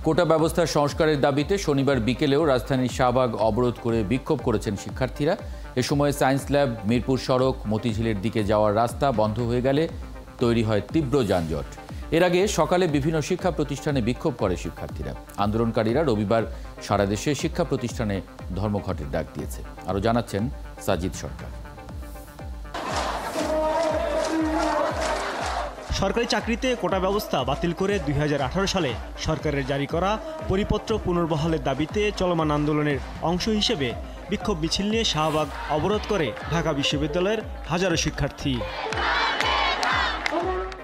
কোটা ব্যবস্থার সংস্কারের দাবিতে শনিবার বিকেলেও রাজধানীর শাহবাগ অবরোধ করে বিক্ষোভ করেছেন শিক্ষার্থীরা। এ সময় সায়েন্স ল্যাব, মিরপুর সড়ক, মতিঝিলের দিকে যাওয়ার রাস্তা বন্ধ হয়ে গেলে তৈরি হয় তীব্র যানজট। এর আগে সকালে বিভিন্ন শিক্ষা প্রতিষ্ঠানে বিক্ষোভ করে শিক্ষার্থীরা। আন্দোলনকারীরা রবিবার সারা দেশে শিক্ষা প্রতিষ্ঠানে ধর্মঘটের ডাক দিয়েছে। আরও জানাচ্ছেন সাজিদ সরকার। সরকারি চাকরিতে কোটা ব্যবস্থা বাতিল করে 2018 সালে সরকারের জারি করা পরিপত্র পুনর্বহালের দাবিতে চলমান আন্দোলনের অংশ হিসেবে বিক্ষোভ মিছিল নিয়ে শাহবাগ অবরোধ করে ঢাকা বিশ্ববিদ্যালয়ের হাজারো শিক্ষার্থী।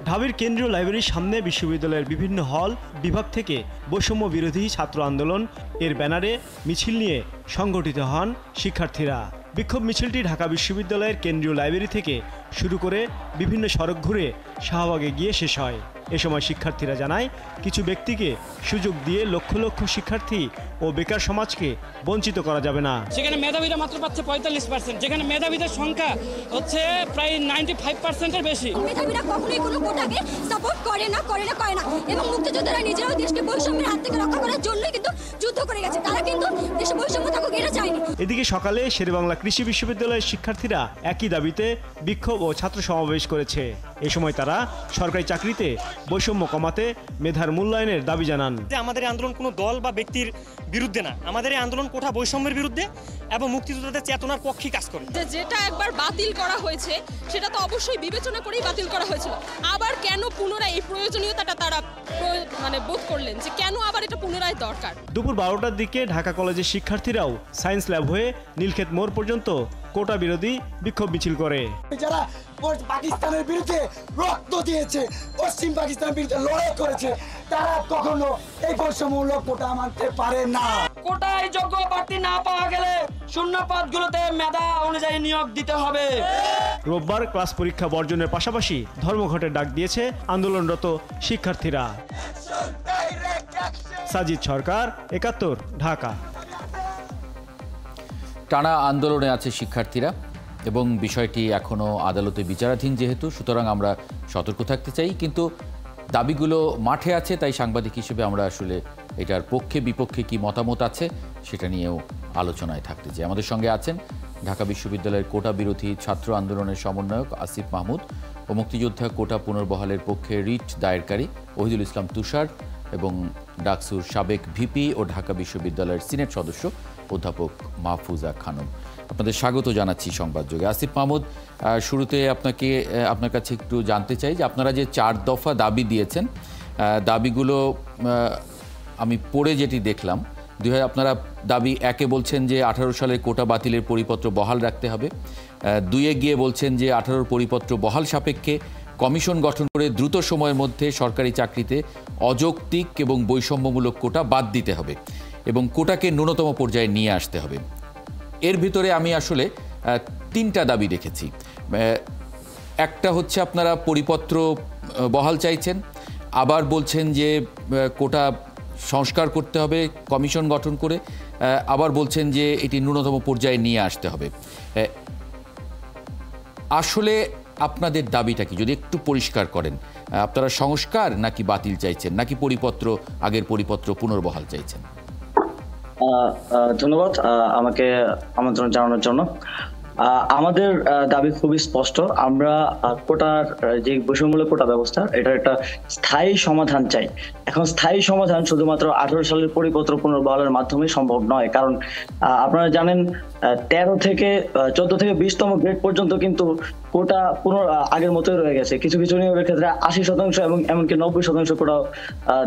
ঢাবির কেন্দ্রীয় লাইব্রেরির সামনে বিশ্ববিদ্যালয়ের বিভিন্ন হল বিভাগ থেকে বৈষম্য বিরোধী ছাত্র আন্দোলন এর ব্যানারে মিছিল নিয়ে সংগঠিত হন শিক্ষার্থীরা। বিক্ষোভ মিছিলটি ঢাকা বিশ্ববিদ্যালয়ের কেন্দ্রীয় লাইব্রেরি থেকে শুরু করে বিভিন্ন সড়ক ঘুরে শাহবাগে গিয়ে শেষ হয়। এ সময় শিক্ষার্থীরা জানায়, কিছু ব্যক্তিকে সুযোগ দিয়ে লক্ষ লক্ষ শিক্ষার্থী ও বেকার সমাজকে বঞ্চিত করা যাবে না। সেখানে মেধাবীরা মাত্র পাচ্ছে 45%, যেখানে মেধাবীদের সংখ্যা হচ্ছে প্রায় 95%-এর বেশি। মেধাবীরা কখনোই কোনো কোটাকে সাপোর্ট করে না এবং মুক্তিযোদ্ধারা নিজেরাও দেশকে বৈষম্যের হাত থেকে রক্ষা করার জন্যই কিন্তু যুদ্ধ করে গেছে। তারা কিন্তু দেশে বৈষম্য থাকুক এটা চায়নি। এদিকে সকালে শেরেবাংলা কৃষি বিশ্ববিদ্যালয়ের শিক্ষার্থীরা একই দাবিতে বিক্ষোভ ও ছাত্র সমাবেশ করেছে। এ সময় তারা সরকারি চাকরিতে বৈষম্য কমাতে মেধার মূল্যায়নের দাবি জানান। আমাদের আন্দোলন কোনো দল বা ব্যক্তির বিরুদ্ধে না, আমাদের এই আন্দোলন কোটা বৈষম্যের বিরুদ্ধে এবং মুক্তিযোদ্ধাদের চেতনার পক্ষে কাজ করে। যেটা একবার বাতিল করা হয়েছে সেটা তো অবশ্যই বিবেচনা করেই বাতিল করা হয়েছিল। আবার কেন পুনরায় এই প্রয়োজনীয়তাটা তারা বোধ করলেন যে কেন আবার এটা পুনরায় দরকার। দুপুর 12টার দিকে ঢাকা কলেজের শিক্ষার্থীরাও সায়েন্স ল্যাব হয়ে নীলক্ষেত মোড় পর্যন্ত কোটা বিরোধী বিক্ষোভ মিছিল করে। যারা পাকিস্তানের বিরুদ্ধে রক্ত দিয়েছে, পশ্চিম পাকিস্তানের বিরুদ্ধে লড়াই করেছে, তারা কখনো এই বৈষম্যমূলক কোটা মানতে পারে না। কোটায় যোগ্য প্রার্থী না পাওয়া গেলে শূন্য পদগুলোতে মেধা অনুযায়ী নিয়োগ দিতে হবে। রোববার ক্লাস পরীক্ষা বর্জনের পাশাপাশি ধর্মঘটের ডাক দিয়েছে আন্দোলনরত শিক্ষার্থীরা। সাজিদ সরকার, 71, ঢাকা। টানা আন্দোলনে আছে শিক্ষার্থীরা এবং বিষয়টি এখনও আদালতে বিচারাধীন, যেহেতু সুতরাং আমরা সতর্ক থাকতে চাই। কিন্তু দাবিগুলো মাঠে আছে, তাই সাংবাদিক হিসেবে আমরা আসলে এটার পক্ষে বিপক্ষে কি মতামত আছে সেটা নিয়েও আলোচনায় থাকতে চাই। আমাদের সঙ্গে আছেন ঢাকা বিশ্ববিদ্যালয়ের কোটা বিরোধী ছাত্র আন্দোলনের সমন্বয়ক আসিফ মাহমুদ ও মুক্তিযোদ্ধা কোটা পুনর্বহালের পক্ষে রিট দায়েরকারী ওহিদুল ইসলাম তুষার এবং ডাকসুর সাবেক ভিপি ও ঢাকা বিশ্ববিদ্যালয়ের সিনেট সদস্য অধ্যাপক মাহফুজা খানম। আপনাদের স্বাগত জানাচ্ছি সংবাদযোগে। আসিফ মাহমুদ, শুরুতে আপনার কাছে একটু জানতে চাই যে আপনারা যে 4 দফা দাবি দিয়েছেন, দাবিগুলো আমি পড়ে যেটি দেখলাম, আপনারা দাবি 1-এ বলছেন যে 18 সালের কোটা বাতিলের পরিপত্র বহাল রাখতে হবে। 2-এ গিয়ে বলছেন যে 18 পরিপত্র বহাল সাপেক্ষে কমিশন গঠন করে দ্রুত সময়ের মধ্যে সরকারি চাকরিতে অযৌক্তিক এবং বৈষম্যমূলক কোটা বাদ দিতে হবে এবং কোটাকে ন্যূনতম পর্যায়ে নিয়ে আসতে হবে। এর ভিতরে আমি আসলে 3টা দাবি দেখেছি। একটা হচ্ছে আপনারা পরিপত্র বহাল চাইছেন, আবার বলছেন যে কোটা সংস্কার করতে হবে কমিশন গঠন করে, আবার বলছেন যে এটি ন্যূনতম পর্যায়ে নিয়ে আসতে হবে। আসলে আপনাদের দাবিটা কি, যদি একটু পরিষ্কার করেন? আপনারা সংস্কার নাকি বাতিল চাইছেন, নাকি আগের পরিপত্র পুনর্বহাল চাইছেন? ধন্যবাদ আমাকে আমন্ত্রণ জানানোর জন্য। আমাদের দাবি খুবই স্পষ্ট। আমরা কোটার যে বৈষম্যমূলক কোটা ব্যবস্থা, এটার একটা স্থায়ী সমাধান চাই। এখন স্থায়ী সমাধান শুধুমাত্র 18 সালের পরিপত্র পুনর্বহালের মাধ্যমে সম্ভব নয়, কারণ আপনারা জানেন 13 থেকে 14 থেকে 20তম গ্রেড পর্যন্ত কিন্তু কোটা আগের মতোই রয়ে গেছে। কিছু কিছু নিয়োগের ক্ষেত্রে 80% এবং এমনকি 90% কোটাও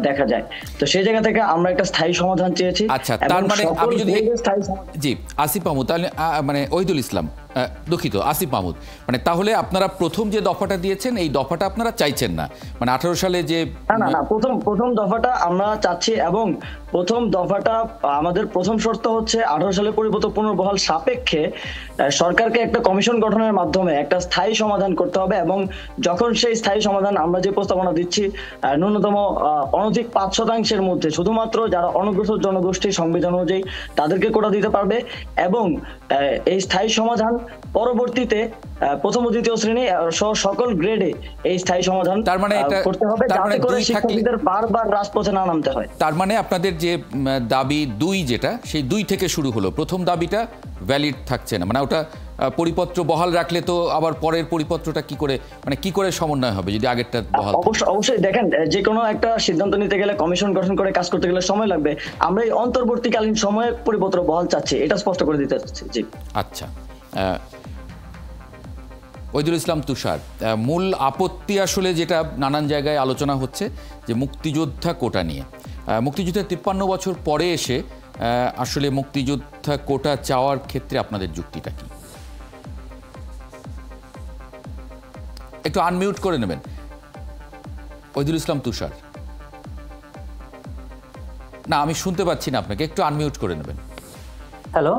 দেখা যায়। তো সেই জায়গা থেকে আমরা একটা স্থায়ী সমাধান চেয়েছি। আচ্ছা, তার মানে আমি যদি জি আসিফ মাহমুদ, তাহলে মানে ওহিদুল ইসলাম, দুঃখিত আসিফ মাহমুদ, মানে তাহলে আপনারা প্রথম যে দফাটা দিয়েছেন এই দফাটা আপনারা চাইছেন না, মানে 18 সালে যে না প্রথম দফাটা আমরা চাচ্ছি, এবং প্রথম দফাটা আমাদের প্রথম শর্ত হচ্ছে 18 সালের পরিপত্র পুনর্বহাল সাপেক্ষে সরকারকে একটা কমিশন গঠনের মাধ্যমে একটা স্থায়ী সমাধান করতে হবে, এবং যখন সেই স্থায়ী সমাধান আমরা যে প্রস্তাবনা দিচ্ছি ন্যূনতম অনধিক 5% মধ্যে শুধুমাত্র যারা অনগ্রসর জনগোষ্ঠীর সংবিধান অনুযায়ী তাদেরকে কোটা দিতে পারবে, এবং এই স্থায়ী সমাধান পরবর্তীতে প্রথম ও দ্বিতীয় শ্রেণী সহ সকল গ্রেডে এই স্থায়ী সমাধান তার মানে এটা করতে হবে, যাতে করে শিক্ষার্থীদের বারবার রাজপথে না নামতে হয়। তার মানে আপনাদের যে দাবি 2 যেটা, সেই 2 থেকে শুরু হলো। প্রথম দাবিটা ভ্যালিড থাকছে না, মানে ওটা পরিপত্র বহাল রাখলে তো আবার পরের পরিপত্রটা কি করে সমন্বয় হবে যদি আগেরটা বহাল? অবশ্যই দেখেন, যে কোনো একটা সিদ্ধান্ত নিতে গেলে, কমিশন গঠন করে কাজ করতে গেলে সময় লাগবে। আমরা এই অন্তর্বর্তীকালীন সময়ে পরিপত্র বহাল চাচ্ছি, এটা স্পষ্ট করে দিতে চাচ্ছি। জি আচ্ছা, ওইদুল ইসলাম তুষার, মূল আপত্তি আসলে যেটা নানান জায়গায় আলোচনা হচ্ছে যে মুক্তিযোদ্ধা কোটা নিয়ে। মুক্তিযুদ্ধের 53 বছর পরে এসে আসলে মুক্তিযোদ্ধা কোটা চাওয়ার ক্ষেত্রে আপনাদের যুক্তিটা কি? একটু আনমিউট করে নেবেন ওইদুল ইসলাম তুষার। না, আমি শুনতে পাচ্ছি না আপনাকে, একটু আনমিউট করে নেবেন। হ্যালো,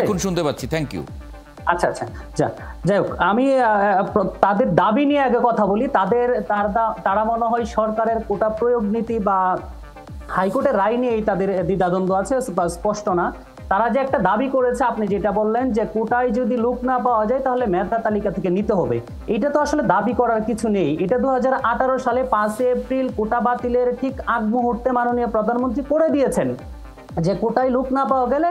এখন শুনতে পাচ্ছি, থ্যাংক ইউ। আচ্ছা, যাই হোক, আমি তাদের দাবি নিয়ে আগে কথা বলি। তারা মনে হয় সরকারের কোটা প্রয়োগ নীতি বা হাইকোর্টের রায় নিয়েই তাদের দ্বিধাদ্বন্দ্ব আছে, স্পষ্ট না। তারা যে একটা দাবি করেছে, আপনি যেটা বললেন যে কোটায় যদি লোক না পাওয়া যায় তাহলে মেধা তালিকা থেকে নিতে হবে, এটা তো আসলে দাবি করার কিছু নেই। এটা 2018 সালে 5 এপ্রিল কোটা বাতিলের ঠিক আগ মুহূর্তে মাননীয় প্রধানমন্ত্রী করে দিয়েছেন যে কোটায় লোক না পাওয়া গেলে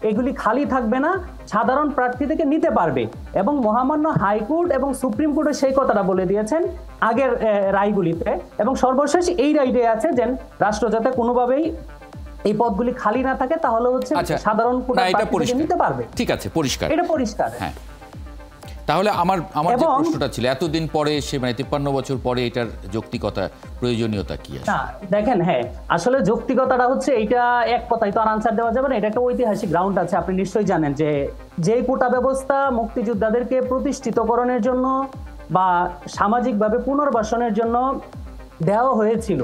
এগুলি খালি থাকবে না, সাধারণ প্রার্থী থেকে নিতে পারবে। এবং মহামান্য হাইকোর্ট এবং সুপ্রিম কোর্টে সেই কথাটা বলে দিয়েছেন আগের রায়গুলিতে। এবং সর্বশেষ এই রায়টি আছে যে রাষ্ট্র যাতে কোনোভাবেই এই পদগুলি খালি না থাকে, তাহলে হচ্ছে সাধারণ প্রার্থী নিতে পারবে। ঠিক আছে, পরিষ্কার, এটা পরিষ্কার। হ্যাঁ, তাহলে আমার যে প্রশ্নটা ছিল, এতদিন পরে এসে, মানে 53 বছর পরে, এটার যৌক্তিকতা, প্রয়োজনীয়তা কি আছে? দেখেন, হ্যাঁ, আসলে যৌক্তিকতাটা হচ্ছে এইটা এক কথাই তো আনসার দেওয়া যাবে না। এটা একটা ঐতিহাসিক গ্রাউন্ড আছে। আপনি নিশ্চয়ই জানেন যে কোটা ব্যবস্থা মুক্তিযোদ্ধাদেরকে প্রতিষ্ঠিতকরণের জন্য বা সামাজিকভাবে পুনর্বাসনের জন্য দেওয়া হয়েছিল,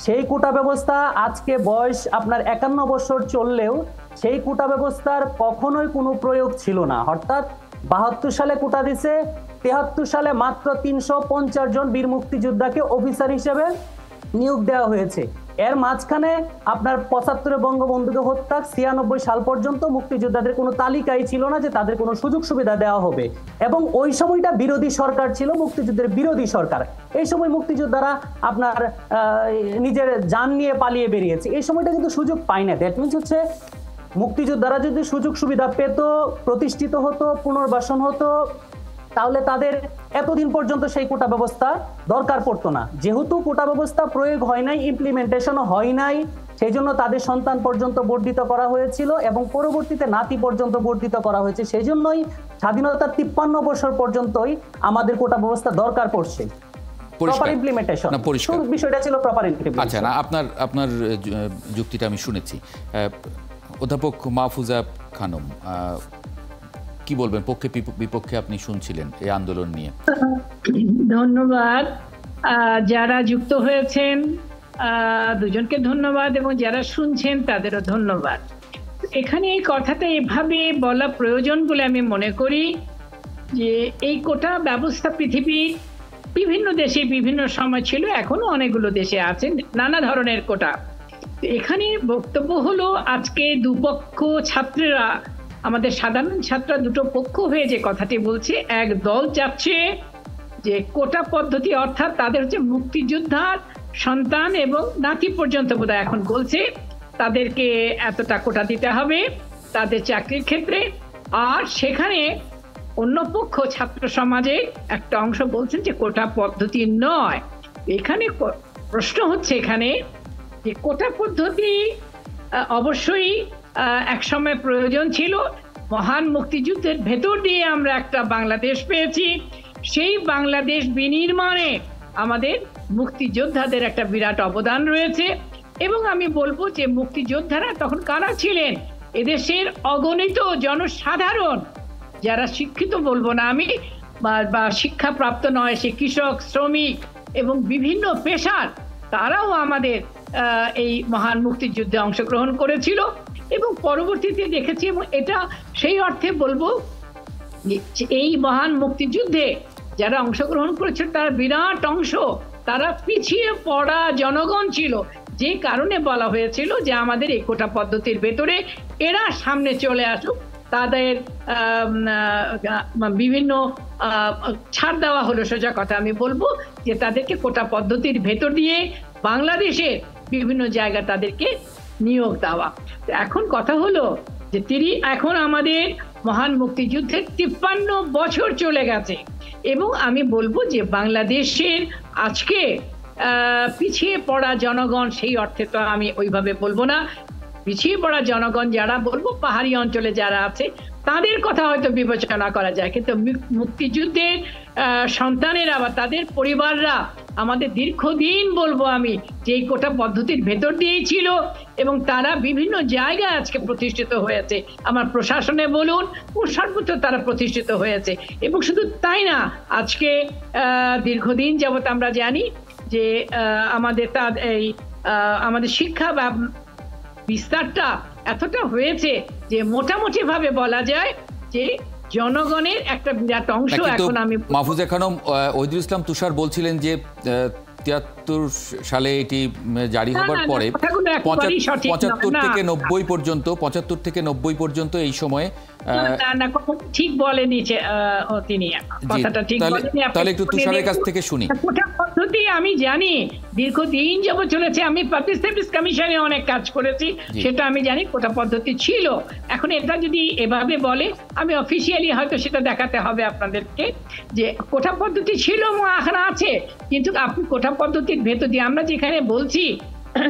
সেই কোটা ব্যবস্থা আজকে বয়স আপনার 51 বছর চললেও সেই কোটা ব্যবস্থার কখনোই কোনো প্রয়োগ ছিল না। অর্থাৎ 72 সালে কোটা দিছে, 73 সালে মাত্র 350 জন বীর মুক্তিযোদ্ধাকে অফিসার হিসেবে নিয়োগ দেওয়া হয়েছে। এর মাঝখানে আপনার 75 বঙ্গবন্ধুকে হত্যা, 96 সাল পর্যন্ত মুক্তিযোদ্ধাদের কোনো তালিকাই ছিল না যে তাদের কোনো সুযোগ সুবিধা দেওয়া হবে। এবং ওই সময়টা বিরোধী সরকার ছিল, মুক্তিযুদ্ধের বিরোধী সরকার। এই সময় মুক্তিযোদ্ধারা আপনার নিজের জান নিয়ে পালিয়ে বেরিয়েছে। এই সময়টা কিন্তু সুযোগ পায় না। দ্যাট মিনস হচ্ছে মুক্তিযোদ্ধারা যদি সুযোগ সুবিধা পেত, প্রতিষ্ঠিত হতো, পুনর্বাসন হতো, তাহলে তাদের এতদিন পর্যন্ত সেই কোটা ব্যবস্থা দরকার পড়তো না। যেহেতু কোটা ব্যবস্থা প্রয়োগ হয় নাই, ইমপ্লিমেন্টেশনও হয় নাই, সেই জন্য তাদের সন্তান পর্যন্ত বর্ধিত করা হয়েছিল এবং পরবর্তীতে নাতি পর্যন্ত বর্ধিত করা হয়েছে। সেই জন্যই স্বাধীনতার 53 বছর পর্যন্তই আমাদের কোটা ব্যবস্থা দরকার পড়ছে। প্রপার ইমপ্লিমেন্টেশন, বিষয়টা ছিল প্রপার ইমপ্লিমেন্টেশন। আচ্ছা, না, আপনার যুক্তিটা আমি শুনেছি। অধ্যাপক মাহফুজা খানম, কি বলবেন? পক্ষে বিপক্ষে আপনি শুনছিলেন এই আন্দোলন নিয়ে। ধন্যবাদ যারা যুক্ত হয়েছেন, দুজনকে ধন্যবাদ, এবং যারা শুনছেন তাদেরও ধন্যবাদ। এখানে এই কথাটা এভাবে বলা প্রয়োজন বলে আমি মনে করি যে এই কোটা ব্যবস্থা পৃথিবীর বিভিন্ন দেশে বিভিন্ন সময় ছিল, এখনো অনেকগুলো দেশে আছে নানা ধরনের কোটা। এখানে বক্তব্য হলো আজকে দুপক্ষ ছাত্ররা, আমাদের সাধারণ ছাত্ররা দুটো পক্ষ হয়ে যে কথাটি বলছে, এক দল চাচ্ছে যে কোটা পদ্ধতি, অর্থাৎ তাদের হচ্ছে মুক্তিযোদ্ধার সন্তান এবং নাতি পর্যন্ত বোধহয় এখন বলছে তাদেরকে এতটা কোটা দিতে হবে তাদের চাকরির ক্ষেত্রে। আর সেখানে অন্য পক্ষ ছাত্র সমাজে একটা অংশ বলছেন যে কোটা পদ্ধতি নয়। এখানে প্রশ্ন হচ্ছে এখানে যে কোটা পদ্ধতি অবশ্যই একসময় প্রয়োজন ছিল। মহান মুক্তিযুদ্ধের ভেতর দিয়ে আমরা একটা বাংলাদেশ পেয়েছি। সেই বাংলাদেশ বিনির্মাণে আমাদের মুক্তিযোদ্ধাদের একটা বিরাট অবদান রয়েছে। এবং আমি বলবো যে মুক্তিযোদ্ধারা তখন কারা ছিলেন? এদেশের অগণিত জনসাধারণ, যারা শিক্ষিত বলবো না আমি, বা শিক্ষাপ্রাপ্ত নয়, সে কৃষক, শ্রমিক এবং বিভিন্ন পেশার, তারাও আমাদের এই মহান মুক্তিযুদ্ধে অংশগ্রহণ করেছিল। এবং পরবর্তীতে দেখেছি, এবং এটা সেই অর্থে বলবো এই মহান মুক্তিযুদ্ধে যারা অংশগ্রহণ করেছিল তার বিরাট অংশ তারা পিছিয়ে পড়া জনগণ ছিল, যে কারণে বলা হয়েছিল যে আমাদের এই কোটা পদ্ধতির ভেতরে এরা সামনে চলে আসুক, তাদের বিভিন্ন ছাড় দেওয়া হলো। সোজা কথা আমি বলবো যে তাদেরকে কোটা পদ্ধতির ভেতর দিয়ে বাংলাদেশের বিভিন্ন জায়গা তাদেরকে নিয়োগ দেওয়া। এখন কথা হলো যে এখন আমাদের মহান মুক্তিযুদ্ধের 53 বছর চলে গেছে, এবং আমি বলবো যে বাংলাদেশের আজকে পিছিয়ে পড়া জনগণ, সেই অর্থে তো আমি ওইভাবে বলবো না, পিছিয়ে পড়া জনগণ যারা বলবো পাহাড়ি অঞ্চলে যারা আছে তাদের কথা হয়তো বিবেচনা করা যায়, কিন্তু মুক্তিযুদ্ধের সন্তানেরা বা তাদের পরিবাররা আমাদের দীর্ঘদিন বলবো আমি যে এই কোটা পদ্ধতির ভেতর দিয়েই ছিল, এবং তারা বিভিন্ন জায়গায় আজকে প্রতিষ্ঠিত হয়েছে। আমার প্রশাসনে বলুন ও সর্বত্র তারা প্রতিষ্ঠিত হয়েছে। এবং শুধু তাই না, আজকে দীর্ঘদিন যাবত আমরা জানি যে আমাদের শিক্ষা বা বিস্তারটা এতটা হয়েছে যে মোটামুটি ভাবে বলা যায় যে জনগণের একটা বিরাট অংশ এখন আমি মাহফুজা খানম ওহিদুল ইসলাম তুষার বলছিলেন যে ৭৩ সালে এটি জারি হবার পরে ৭৫ থেকে ৯০ পর্যন্ত ৭৫ থেকে ৯০ পর্যন্ত এই সময়ে ঠিক বলেনি তিনি, কথাটা ঠিক বলেনি। তাহলে একটু তুষারের কাছ থেকে শুনি। কোটা পদ্ধতি আমি জানি দীর্ঘদিন যাবত চলেছে, আমি পাবলিক সার্ভিস কমিশনে অনেক কাজ করেছি, সেটা আমি জানি কোটা পদ্ধতি ছিল। এখন এটা যদি এভাবে বলে, আমি অফিসিয়ালি হয়তো সেটা দেখাতে হবে আপনাদেরকে যে কোটা পদ্ধতি ছিল এবং এখন আছে, কিন্তু আপনি কোটা পদ্ধতির ভেতর দিয়ে আমরা যেখানে বলছি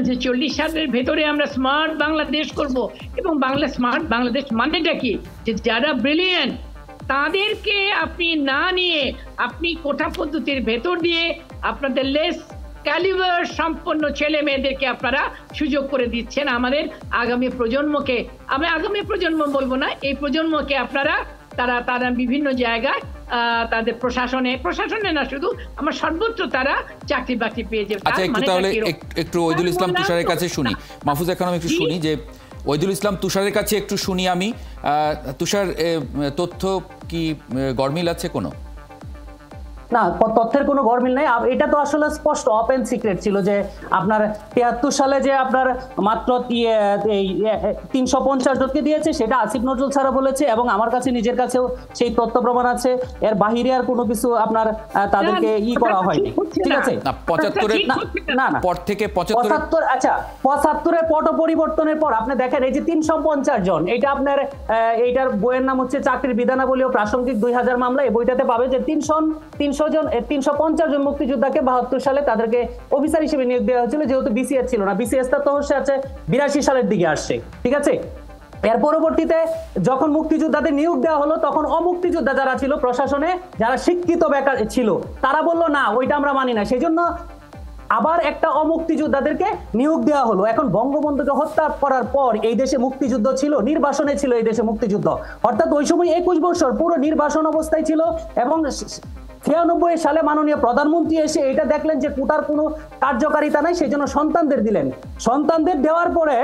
যে 40 সালের ভেতরে আমরা স্মার্ট বাংলাদেশ করব, এবং স্মার্ট বাংলাদেশ মানেটা কি, যে যারা ব্রিলিয়েন্ট তাদেরকে আপনি না নিয়ে আপনি কোটা পদ্ধতির ভেতর দিয়ে আপনাদের লেস ক্যালিবার সম্পন্ন ছেলে মেয়েদেরকে আপনারা সুযোগ করে দিচ্ছেন। আমাদের আগামী প্রজন্মকে, আমি আগামী প্রজন্ম বলবো না, এই প্রজন্মকে আপনারা তারা বিভিন্ন জায়গায় তাদের প্রশাসনে না শুধু আমার সর্বত্র তারা চাকরি বাকরি পেয়ে যাবে। আচ্ছা, একটু তাহলে একটু ওহিদুল ইসলাম তুষারের কাছে শুনি। মাহফুজা খানম একটু শুনি যে ওহিদুল ইসলাম তুষারের কাছে একটু শুনি আমি। তুষার, তথ্য কি গরমিল আছে কোনো? না, তথ্যের কোনো গরমিল নাই। এটা তো আসলে স্পষ্ট ওপেন সিক্রেট ছিল যে আপনার ৭৩ সালে যে আপনার মাত্র ৩৫০ জনকে দিয়েছে সেটা আসিফ নজরুল ছাড়া বলেছে, এবং আমার কাছে নিজের কাছেও সেই তথ্য প্রমাণ আছে। এর বাহিরে আর কোনো কিছু আপনার তাদেরকে করা হয়নি, ঠিক আছে? না, ৭৫ না পর থেকে ৭৫, আচ্ছা ৭৫-এর পট পরিবর্তনের পর আপনি দেখেন এই যে ৩৫০ জন, এটা আপনার এইটার বইয়ের নাম হচ্ছে চাকরির বিধানাবলী ও প্রাসঙ্গিক ২০০০ মামলা। এই বইটাতে পাবে যে ৩৫০ জন মুক্তিযোদ্ধাকে ৭২ সালে তাদেরকে অফিসার হিসেবে নিয়োগ দেওয়া হয়েছিল, যেহেতু বিসিএস ছিল না। বিসিএসটা তো হচ্ছে ৮২ সালের দিকে আসছে, ঠিক আছে? এর পরবর্তীতে যখন মুক্তিযোদ্ধাদের নিয়োগ দেওয়া হলো, তখন অমুক্তিযোদ্ধা যারা ছিল প্রশাসনে, যারা শিক্ষিত বেকার ছিল, তারা বললো না ওইটা আমরা মানি না, সেই জন্য আবার একটা অমুক্তিযোদ্ধাদেরকে নিয়োগ দেওয়া হলো। এখন বঙ্গবন্ধুকে হত্যা করার পর এই দেশে মুক্তিযুদ্ধ ছিল, নির্বাসনে ছিল এই দেশে মুক্তিযুদ্ধ, অর্থাৎ ওই সময় ২১ বছর পুরো নির্বাসন অবস্থায় ছিল। এবং ৯৬ সালে মাননীয় প্রধানমন্ত্রী এসে এটা দেখলেন যে কোটার কোনো কার্যকারিতা নাই, সেই জন্য সন্তানদের দিলেন। সন্তানদের দেওয়ার পরে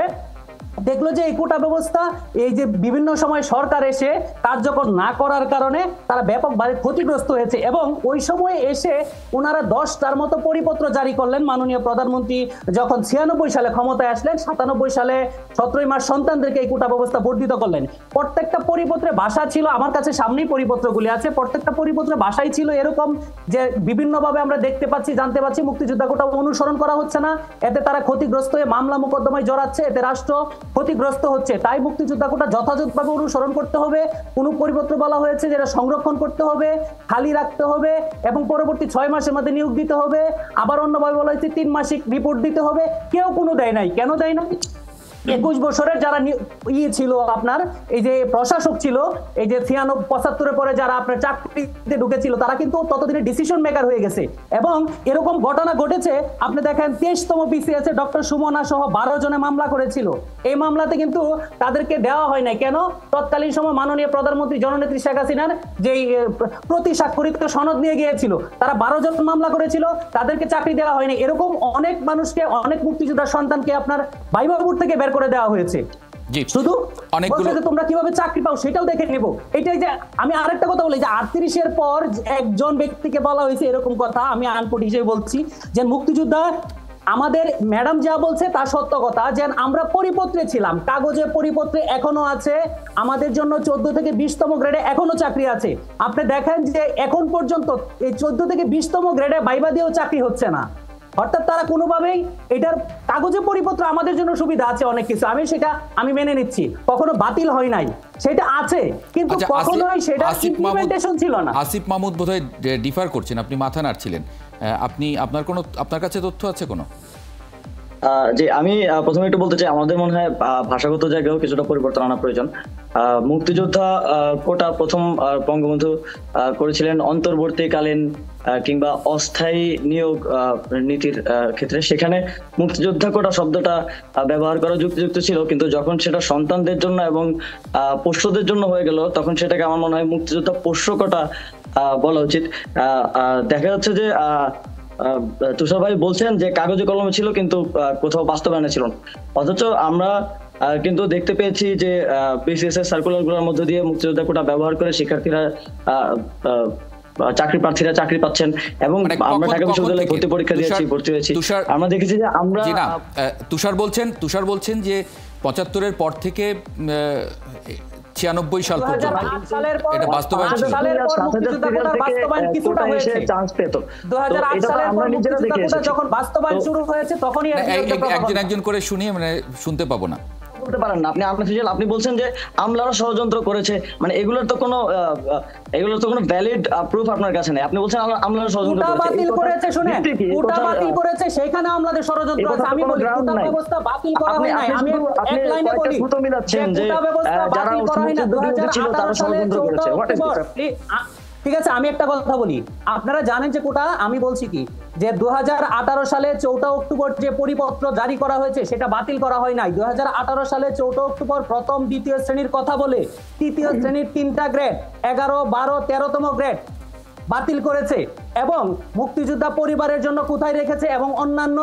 দেখলো যে এই কোটা ব্যবস্থা এই যে বিভিন্ন সময় সরকার এসে কার্যকর না করার কারণে তারা ব্যাপকভাবে ক্ষতিগ্রস্ত হয়েছে। এবং ওই সময় এসে ওনারা 10টার মতো পরিপত্র জারি করলেন। মাননীয় প্রধানমন্ত্রী যখন ৯৬ সালে ক্ষমতায় আসলেন, ৯৭ সালে ১৭ই মার্চ সন্তানদেরকে এই কোটা ব্যবস্থা বর্ধিত করলেন। প্রত্যেকটা পরিপত্রে ভাষা ছিল, আমার কাছে সামনেই পরিপত্রগুলি আছে, প্রত্যেকটা পরিপত্রে ভাষাই ছিল এরকম যে বিভিন্নভাবে আমরা দেখতে পাচ্ছি, জানতে পাচ্ছি মুক্তিযোদ্ধা কোটা অনুসরণ করা হচ্ছে না, এতে তারা ক্ষতিগ্রস্ত হয়ে মামলা মোকদ্দমায় জড়াচ্ছে, এতে রাষ্ট্র ক্ষতিগ্রস্ত হচ্ছে। তাই মুক্তিযোদ্ধা কোটা যথাযথভাবে অনুসরণ করতে হবে। কোন পরিপত্র বলা হয়েছে যেটা সংরক্ষণ করতে হবে, খালি রাখতে হবে, এবং পরবর্তী ৬ মাসের মধ্যে নিয়োগ দিতে হবে। আবার অন্যভাবে বলা হয়েছে 3 মাসিক রিপোর্ট দিতে হবে। কেউ কোনো দেয় নাই। কেন দেয় না? ২১ বছরের যারা ছিল আপনার এই যে প্রশাসক ছিল, এই যে ৭৫ পরে যারা আপনার চাকরিতে ঢুকেছিল, তারা কিন্তু ততদিনে ডিসিশন মেকার হয়ে গেছে। এবং এরকম ঘটনা ঘটেছে, আপনি দেখেন ২৩তম বিসিএস এ ডক্টর সুমনা সহ ১২ জনে মামলা করেছিল। এই মামলাতে কিন্তু তাদেরকে দেওয়া হয় নাই। কেন? তৎকালীন সময় মাননীয় প্রধানমন্ত্রী জননেত্রী শেখ হাসিনার যে প্রতি স্বাক্ষরিত সনদ নিয়ে গিয়েছিল, তারা ১২ জন মামলা করেছিল, তাদেরকে চাকরি দেওয়া হয়নি। এরকম অনেক মানুষকে, অনেক মুক্তিযোদ্ধার সন্তানকে আপনার ভাইবাবুর থেকে বের করে দেওয়া হয়েছে। শুধু তোমরা কিভাবে চাকরি পাও সেটাও দেখে নেব। এটাই যে আমি আরেকটা কথা বলি যে ৩৮-এর পর একজন ব্যক্তিকে বলা হয়েছে এরকম কথা, আমি আনপট হিসেবে বলছি যে মুক্তিযোদ্ধা আমাদের ম্যাডাম যা বলছে তা সত্য কথা, যে আমরা পরিপত্রে ছিলাম, কাগজে পরিপত্রে এখনো আছে আমাদের জন্য 14 থেকে 20তম গ্রেডে এখনো চাকরি আছে। আপনি দেখেন যে এখন পর্যন্ত এই 14 থেকে 20তম গ্রেডে ভাইবা দিয়েও চাকরি হচ্ছে না। অর্থাৎ তারা কোনোভাবেই এটার কাগজে পরিপত্র আমাদের জন্য সুবিধা আছে অনেক কিছু, আমি মেনে নিচ্ছি, কখনো বাতিল হয় নাই, সেটা আছে, কিন্তু কখনোই সেটা ইমপ্লিমেন্টেশন ছিল না। আসিফ মাহমুদ বোধহয় ডিফার করছেন, আপনি মাথা নাড়ছিলেন, আপনার কাছে তথ্য আছে কোনো? যে আমি প্রথমে একটু বলতে চাই, আমাদের মনে হয় ভাষাগত জায়গায়ও কিছুটা পরিবর্তন আনা প্রয়োজন। মুক্তিযোদ্ধা কোটা প্রথম বঙ্গবন্ধু করেছিলেন অন্তর্বর্তীকালীন কিংবা অস্থায়ী নিয়োগ নীতির ক্ষেত্রে, সেখানে মুক্তিযোদ্ধা কোটা শব্দটা ব্যবহার করা যুক্তিযুক্ত ছিল, কিন্তু যখন সেটা সন্তানদের জন্য এবং পোষ্যদের জন্য হয়ে গেল, তখন সেটাকে আমার মনে হয় মুক্তিযোদ্ধা পোষ্য কোটা বলা উচিত। দেখা যাচ্ছে যে তুষার ভাই বলছেন যে কাগজে কলমে ছিল কিন্তু কোথাও বাস্তবায়নে ছিল না, অথচ আমরা কিন্তু দেখতে পেয়েছি যে বিসিএস এর সার্কুলার গুলোর মধ্যে দিয়ে মুক্তিযোদ্ধা কোটা ব্যবহার করে শিক্ষার্থীরা চাকরি প্রার্থীরা চাকরি পাচ্ছেন, এবং আমরা ঢাকা বিশ্ববিদ্যালয়ে ভর্তি পরীক্ষা দিয়েছি, ভর্তি হয়েছি, আমরা দেখেছি যে আমরা তুষার বলছেন যে 75-এর পর থেকে 96 সাল পর্যন্ত এটা বাস্তবায়ন ছিল। 2008 সালের পর মুক্তিযোদ্ধা কোটার বাস্তবায়ন কিছুটা হয়েছে, 2008 সালের পর মুক্তিযোদ্ধা কোটা যখন বাস্তবায়ন শুরু হয়েছে তখনই একজন করে শুনিয়ে শুনতে পাবো না, বলতে পারেন না আপনি বলছেন যে আমলারা ষড়যন্ত্র করেছে, মানে এগুলোর তো কোনো ভ্যালিড প্রুফ আপনার কাছে নেই। আপনি বলছেন আমলারা ষড়যন্ত্র করেছে, বাতিল করেছে, শুনেন, কোটা বাতিল করেছে, সেখানে আমলাদের ষড়যন্ত্র আছে। আমি বলি কোটা ব্যবস্থা বাতিল করা হয় নাই, আমি এক লাইনে বলি যে কোটা ব্যবস্থা বাতিল করা হয় না, 2018 সালে 14 অক্টোবর। ঠিক আছে, আমি একটা কথা বলি, আপনারা জানেন যে কোটা, আমি বলছি কি যে 2018 সালে 14 অক্টোবর যে পরিপত্র জারি করা হয়েছে সেটা বাতিল করা হয় নাই। 2018 সালে 14 অক্টোবর প্রথম দ্বিতীয় শ্রেণীর কথা বলে তৃতীয় শ্রেণীর 3টা গ্রেড 11, 12, 13তম গ্রেড বাতিল করেছে, এবং মুক্তিযোদ্ধা পরিবারের জন্য কোথায় রেখেছে এবং অন্যান্য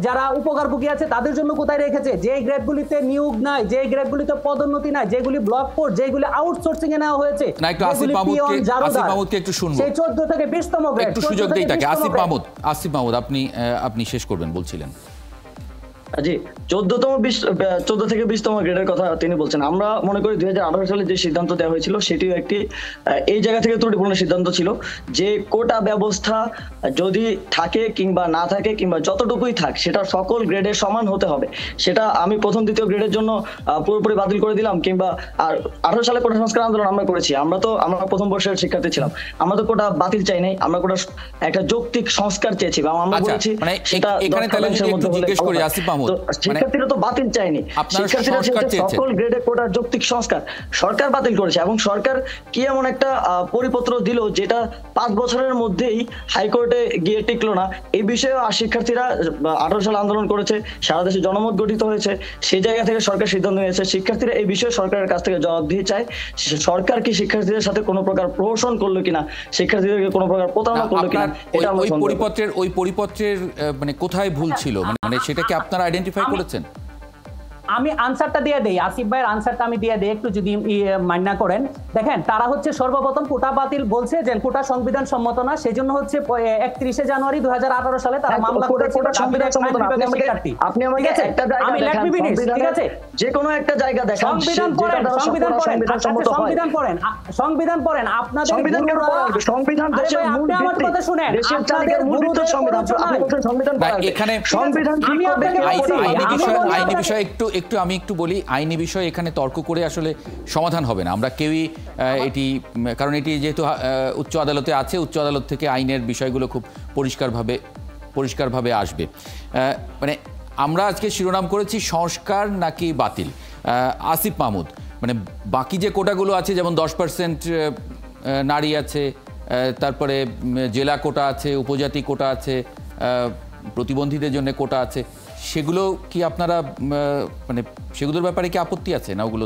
যারা উপকারভোগী আছে তাদের জন্য কোথায় রেখেছে, যে গ্রেডগুলিতে নিয়োগ নাই, যে গ্রেডগুলিতে পদোন্নতি নাই, যেগুলি ব্লক ফোর্স, যেগুলি আউটসোর্সিং এ নেওয়া হয়েছে, আসিফ মাহমুদকে একটু শুনবো, সেই 14 থেকে 20তম গ্রেড একটু সুযোগ দেই তাকে। আসিফ মাহমুদ আপনি শেষ করবেন বলছিলেন। জি, 14 থেকে 20তম গ্রেডের কথা তিনি বলছেন। আমরা মনে করি 2018 সালে যে সিদ্ধান্ত দেওয়া হয়েছিল সেটিও একটি এই জায়গা থেকে ত্রুটিপূর্ণ সিদ্ধান্ত ছিল, যে কোটা ব্যবস্থা যদি থাকে কিংবা না থাকে কিংবা যতটুকুই থাক সেটা সকল গ্রেডের সমান হতে হবে। সেটা আমি প্রথম দ্বিতীয় গ্রেডের জন্য পুরোপুরি বাতিল করে দিলাম, কিংবা 18 সালে কোটা সংস্কার আন্দোলন আমরা করেছি, আমরা প্রথম বর্ষের শিক্ষার্থী ছিলাম, আমরা তো কোটা বাতিল চাই নাই, আমরা কোটা একটা যৌক্তিক সংস্কার চেয়েছি, এবং আমরা বলেছি সেটা জিজ্ঞেস করি আসিফ মাহমুদ, শিক্ষার্থীরা তো বাতিল চাইনি, শিক্ষার্থীরা সকল গ্রেডে কোটার যৌক্তিক সংস্কার সরকার বাতিল করেছে, এবং সরকার কি এমন একটা পরিপত্র দিল যেটা 5 বছরের মধ্যেই হাইকোর্টে গিয়ে টিকলো না। এই বিষয়ে শিক্ষার্থীরা 18 সালে আন্দোলন করেছে, সারা দেশে জনমত গঠিত হয়েছে, সেই জায়গা থেকে সরকার সিদ্ধান্ত নিয়েছে। শিক্ষার্থীরা এই বিষয়ে সরকারের কাছ থেকে জবাবদিহি চায়, সরকার কি শিক্ষার্থীদের সাথে কোনো প্রকার প্রহসন করলো কিনা, শিক্ষার্থীদেরকে কোনো প্রকার প্রতারণা করলো কিনা, এটা ওই পরিপত্রের মানে কোথায় ভুল ছিল, মানে সেটা কি আপনারা আইডেন্টিফাই করেছেন? আমি আনসারটা দিয়ে দেই, আসিফ ভাইয়ের আনসারটা আমি দিয়ে দেই, একটু যদি মান্য করেন। দেখেন, তারা হচ্ছে সর্বপ্রথম কোটা বাতিল বলছে যে কোটা সংবিধান সম্মত না, সেজন্য হচ্ছে 31 জানুয়ারি 2018 সালে তারা মামলা করেছিল। আপনি আমাকে একটা জায়গা আমি লেট মি ফিনিশ, ঠিক আছে, যে কোনো একটা জায়গা দেখান, সংবিধান পড়েন, সংবিধান পড়েন আপনাদের সংবিধান দেশের মূল ভিত্তি, আমার কথা শুনেন, দেশের চালিকার মূল ভিত্তি সংবিধান, আপনি বলছেন সংবিধান পড়েন, এখানে সংবিধান আমি আপনাকে আইনি বিষয় আমি একটু বলি, আইনি বিষয় এখানে তর্ক করে আসলে সমাধান হবে না, আমরা কেউই এটি, কারণ এটি যেহেতু উচ্চ আদালতে আছে, উচ্চ আদালত থেকে আইনের বিষয়গুলো খুব পরিষ্কারভাবে আসবে। মানে আমরা আজকে শিরোনাম করেছি সংস্কার নাকি বাতিল। আসিফ মাহমুদ, মানে বাকি যে কোটাগুলো আছে, যেমন 10% নারী আছে, তারপরে জেলা কোটা আছে, উপজাতি কোটা আছে, প্রতিবন্ধীদের জন্য কোটা আছে, সেগুলো কি আপনারা মানে সেগুলোর ব্যাপারে কি আপত্তি আছে না? ওগুলো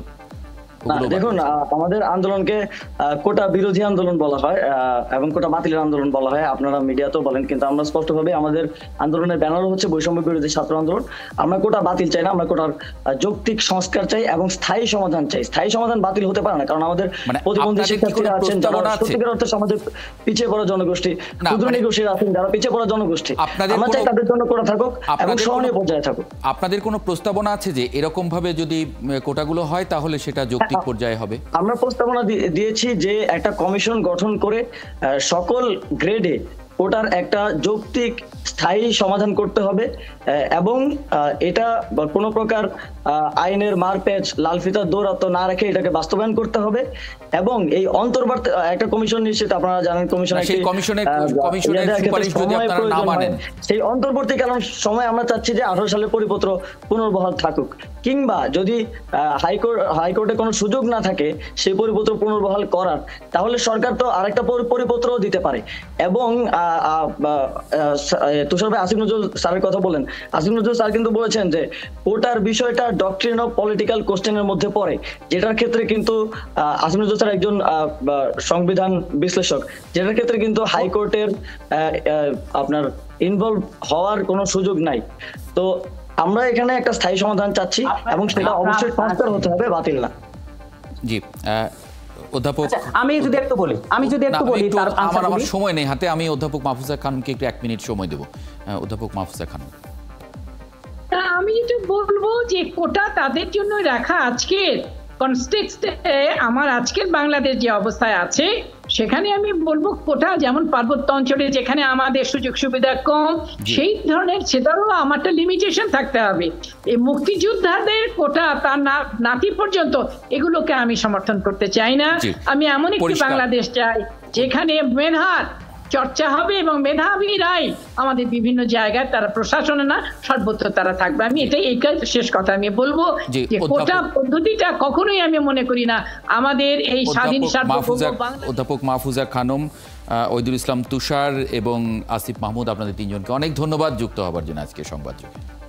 দেখুন, আমাদের আন্দোলনকে কোটা বিরোধী আন্দোলন বলা হয় এবং কোটা বাতিলের আন্দোলন বলা হয়, আপনারা মিডিয়াতেও বলেন, কিন্তু আমরা স্পষ্টভাবে আমাদের আন্দোলনের ব্যানারও হচ্ছে বৈষম্য বিরোধী ছাত্র আন্দোলন। আমরা কোটা বাতিল চাই না, আমরা কোটার যৌক্তিক সংস্কার চাই এবং স্থায়ী সমাধান চাই। স্থায়ী সমাধান বাতিল হতে পারে না, কারণ আমাদের প্রতিবন্ধী শিক্ষার্থীরা আছেন যারা সত্যিকার অর্থে সমাজে পিছিয়ে পড়া জনগোষ্ঠী, ক্ষুদ্র নিগোষ্ঠী আছেন যারা পিছিয়ে পড়া জনগোষ্ঠী। আমরা চাই তাদের জন্য কোটা থাকুক এবং সহনীয় পর্যায়ে থাকুক। আপনাদের কোনো প্রস্তাবনা আছে যে এরকম ভাবে যদি কোটাগুলো হয় তাহলে সেটা যৌক্তিক পর্যায়ে হবে? আমরা প্রস্তাবনা দিয়েছি যে একটা কমিশন গঠন করে সকল গ্রেডে ওটার একটা যৌক্তিক স্থায়ী সমাধান করতে হবে এবং এটা কোনো প্রকার আইনের মারপ্যাচ লালফিতার দৌরাত্ম না রেখে এটাকে বাস্তবায়ন করতে হবে এবং এই অন্তর্বর্তী একটা কমিশন নিশ্চিত, আপনারা জানেন সেই অন্তর্বর্তীকালীন সময় আমরা চাচ্ছি যে 18 সালের পরিপত্র পুনর্বহাল থাকুক, কিংবা যদি হাইকোর্টে কোনো সুযোগ না থাকে সেই পরিপত্র পুনর্বহাল করার, তাহলে সরকার তো আরেকটা পরিপত্রও দিতে পারে। এবং তুষার ভাই আসিফ নজরুল স্যারের কথা বলেন, আসিফ নজরুল স্যার কিন্তু বলেছেন যে কোটার বিষয়টা ডক্ট্রিন অফ পলিটিক্যাল কোশ্চেনের মধ্যে পড়ে, যেটার ক্ষেত্রে কিন্তু আসিফ নজরুল স্যার একজন সংবিধান বিশ্লেষক, যেটার ক্ষেত্রে কিন্তু হাইকোর্টের আপনার ইনভলভ হওয়ার কোনো সুযোগ নাই। তো আমরা এখানে একটা স্থায়ী সমাধান চাচ্ছি এবং সেটা অবশ্যই সংস্কার হতে হবে, বাতিল না। জি অধ্যাপক, আমি যদি একটু বলি আমার সময় নেই হাতে, আমি অধ্যাপক মাহফুজা খানকে একটু 1 মিনিট সময় দেব। অধ্যাপক মাহফুজা খান। আমি যেটা বলবো যে কোটা তাদের জন্য রাখা আজকের কনটেক্সটে আমার আজকের বাংলাদেশ যে অবস্থায় আছে সেখানে আমি বলবো কোটা যেমন পার্বত্য অঞ্চলে যেখানে আমাদের সুযোগ সুবিধা কম, সেই ধরনের সেটারও আমার একটা লিমিটেশন থাকতে হবে। এই মুক্তিযোদ্ধাদের কোটা তার নাতি পর্যন্ত এগুলোকে আমি সমর্থন করতে চাই না। আমি এমন একটি বাংলাদেশ চাই যেখানে মেধার চর্চা হবে এবং মেধাবীরাই আমাদের বিভিন্ন জায়গায় তারা প্রশাসনে না সর্বত্র তারা থাকবে। আমি এটাই শেষ কথা আমি বলবো যে কোটা পদ্ধতিটা কখনোই আমি মনে করি না আমাদের এই স্বাধীন অধ্যাপক মাহফুজা খানম, ওহিদুল ইসলাম তুষার এবং আসিফ মাহমুদ, আপনাদের তিনজনকে অনেক ধন্যবাদ যুক্ত হবার জন্য আজকে সংবাদ যুগে।